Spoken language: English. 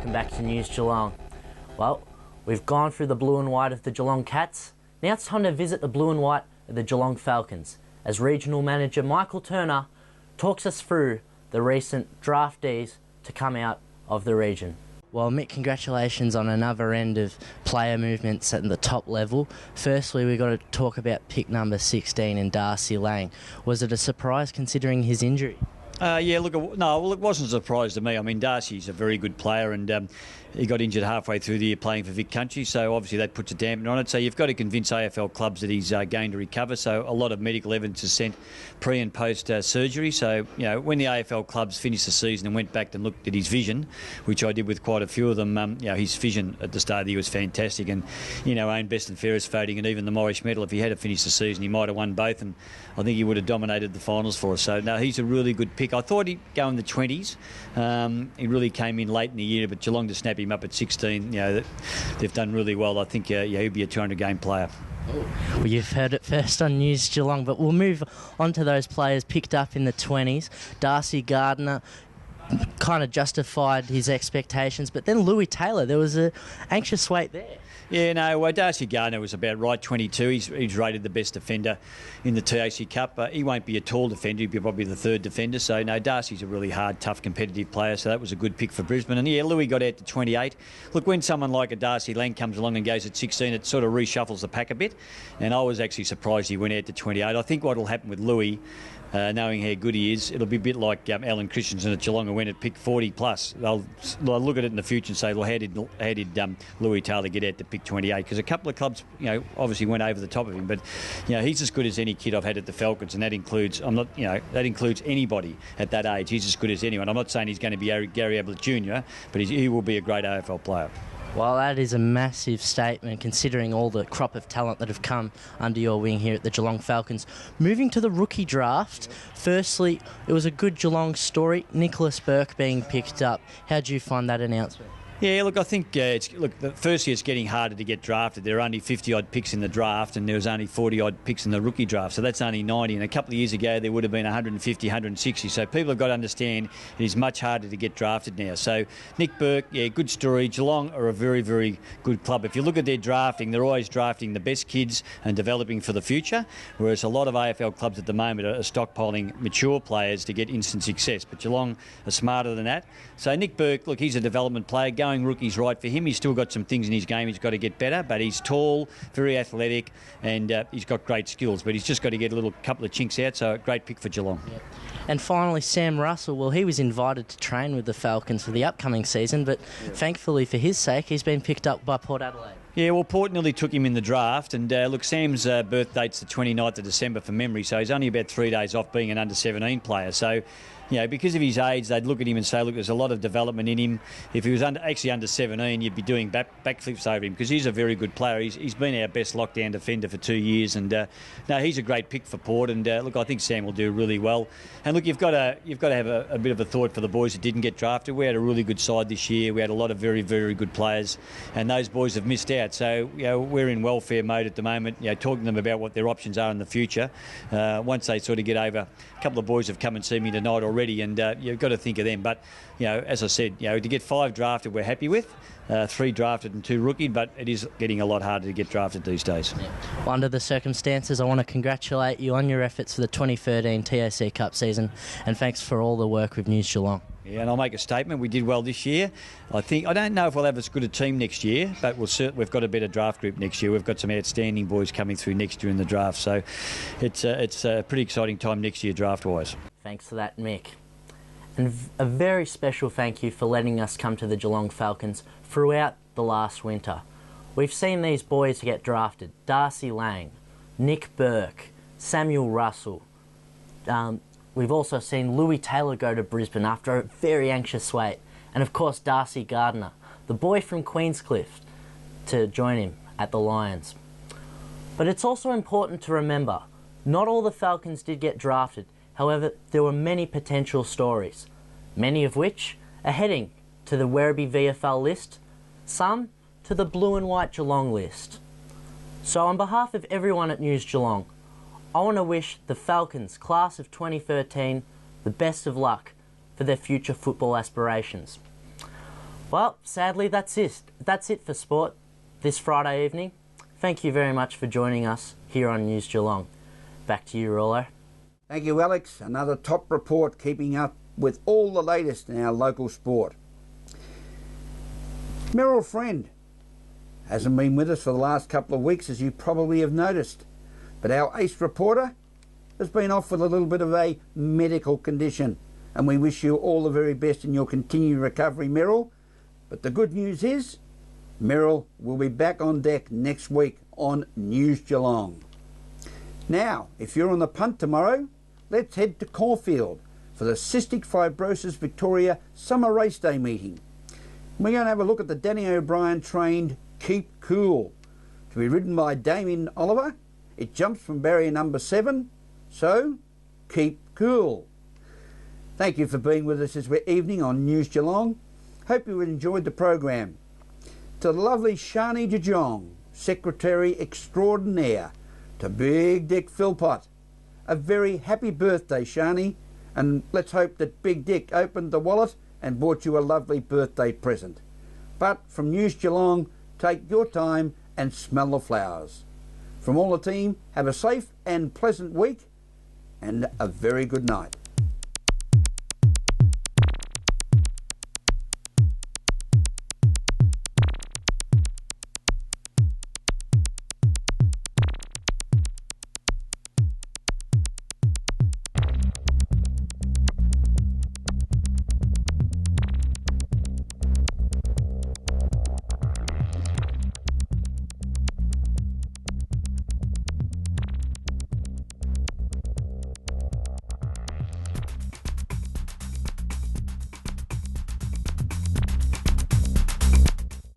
welcome back to News Geelong. Well, we've gone through the blue and white of the Geelong Cats. Now it's time to visit the blue and white of the Geelong Falcons as Regional Manager Michael Turner talks us through the recent draftees to come out of the region. Well, Mick, congratulations on another end of player movements at the top level. Firstly, we've got to talk about pick number 16 in Darcy Lang. Was it a surprise considering his injury? It wasn't a surprise to me. I mean, Darcy's a very good player and he got injured halfway through the year playing for Vic Country, so obviously that puts a dampener on it. So you've got to convince AFL clubs that he's going to recover. So a lot of medical evidence is sent pre and post surgery. So, you know, when the AFL clubs finished the season and went back and looked at his vision, which I did with quite a few of them, his vision at the start of the year was fantastic. And, own best and fairest voting and even the Morris Medal, if he had to finish the season, he might have won both. And I think he would have dominated the finals for us. So, no, he's a really good pick. I thought he'd go in the 20s. He really came in late in the year, but Geelong to snap him up at 16, they've done really well. I think he'll be a 200-game player. Well, you've heard it first on News Geelong, but we'll move on to those players picked up in the 20s. Darcy Gardner kind of justified his expectations, but then Louis Taylor, there was an anxious wait there. Darcy Gardner was about right, 22. He's rated the best defender in the TAC Cup. He won't be a tall defender. He'll be probably the third defender. So, no, Darcy's a really hard, tough, competitive player. So that was a good pick for Brisbane. And, Louis got out to 28. Look, when someone like a Darcy Lang comes along and goes at 16, it sort of reshuffles the pack a bit. And I was actually surprised he went out to 28. I think what will happen with Louis, knowing how good he is, it'll be a bit like Alan Christensen at Geelong who went at pick 40 plus. They'll look at it in the future and say, well, how did Louis Taylor get out to pick 28? Because a couple of clubs, obviously went over the top of him. But, he's as good as any kid I've had at the Falcons, and that includes that includes anybody at that age. He's as good as anyone. I'm not saying he's going to be Gary Ablett Jr., but he will be a great AFL player. Well, that is a massive statement considering all the crop of talent that have come under your wing here at the Geelong Falcons. Moving to the rookie draft, firstly, it was a good Geelong story, Nicholas Burke being picked up. How did you find that announcement? Yeah, look, I think firstly it's getting harder to get drafted. There are only 50-odd picks in the draft and there was only 40-odd picks in the rookie draft, so that's only 90. And a couple of years ago there would have been 150, 160. So people have got to understand it is much harder to get drafted now. So Nick Burke, good story. Geelong are a very, very good club. If you look at their drafting, they're always drafting the best kids and developing for the future, whereas a lot of AFL clubs at the moment are stockpiling mature players to get instant success. But Geelong are smarter than that. So Nick Burke, look, he's a development player. Going rookie's right for him. He's still got some things in his game he's got to get better, but he's tall, very athletic, and he's got great skills. But he's just got to get a couple of chinks out, so a great pick for Geelong. Yeah. And finally, Sam Russell. Well, he was invited to train with the Falcons for the upcoming season, but thankfully for his sake, he's been picked up by Port Adelaide. Yeah, well, Port nearly took him in the draft, and look, Sam's birth date's the 29th of December from memory, so he's only about 3 days off being an under-17 player. So, because of his age, they'd look at him and say, look, there's a lot of development in him. If he was actually under 17, you'd be doing backflips over him because he's a very good player. He's been our best lockdown defender for 2 years, and he's a great pick for Port. And look, I think Sam will do really well. And look, you've got to have a bit of a thought for the boys that didn't get drafted. We had a really good side this year. We had a lot of very, very good players, and those boys have missed out. So we're in welfare mode at the moment. Talking to them about what their options are in the future. Once they sort of get over, a couple of boys have come and seen me tonight already, and you've got to think of them. But as I said, to get 5 drafted, we're happy with. 3 drafted and 2 rookie, but it is getting a lot harder to get drafted these days. Yeah. Well, under the circumstances, I want to congratulate you on your efforts for the 2013 TAC Cup season, and thanks for all the work with News Geelong. Yeah, and I'll make a statement. We did well this year. I don't know if we'll have as good a team next year, but we've got a better draft group next year. We've got some outstanding boys coming through next year in the draft, so it's a pretty exciting time next year draft-wise. Thanks for that, Mick. And a very special thank you for letting us come to the Geelong Falcons throughout the last winter. We've seen these boys get drafted: Darcy Lang, Nick Burke, Samuel Russell. We've also seen Louis Taylor go to Brisbane after a very anxious wait. And of course Darcy Gardner, the boy from Queenscliff, to join him at the Lions. But it's also important to remember, not all the Falcons did get drafted. However, there were many potential stories, many of which are heading to the Werribee VFL list, some to the blue and white Geelong list. So on behalf of everyone at News Geelong, I want to wish the Falcons class of 2013 the best of luck for their future football aspirations. Well, sadly, that's it. That's it for sport this Friday evening. Thank you very much for joining us here on News Geelong. Back to you, Rollo. Thank you, Alex. Another top report keeping up with all the latest in our local sport. Merrill Friend hasn't been with us for the last couple of weeks, as you probably have noticed, but our ace reporter has been off with a little bit of a medical condition, and we wish you all the very best in your continued recovery, Merrill. But the good news is Merrill will be back on deck next week on News Geelong. Now, if you're on the punt tomorrow, let's head to Caulfield for the Cystic Fibrosis Victoria Summer Race Day meeting. We're going to have a look at the Danny O'Brien trained Keep Cool, to be ridden by Damien Oliver. It jumps from barrier number 7, so keep cool. Thank you for being with us this evening on News Geelong. Hope you enjoyed the program. To the lovely Shani DeJong, Secretary Extraordinaire, to Big Dick Philpott, a very happy birthday, Shani, and let's hope that Big Dick opened the wallet and bought you a lovely birthday present. But from News Geelong, take your time and smell the flowers. From all the team, have a safe and pleasant week and a very good night.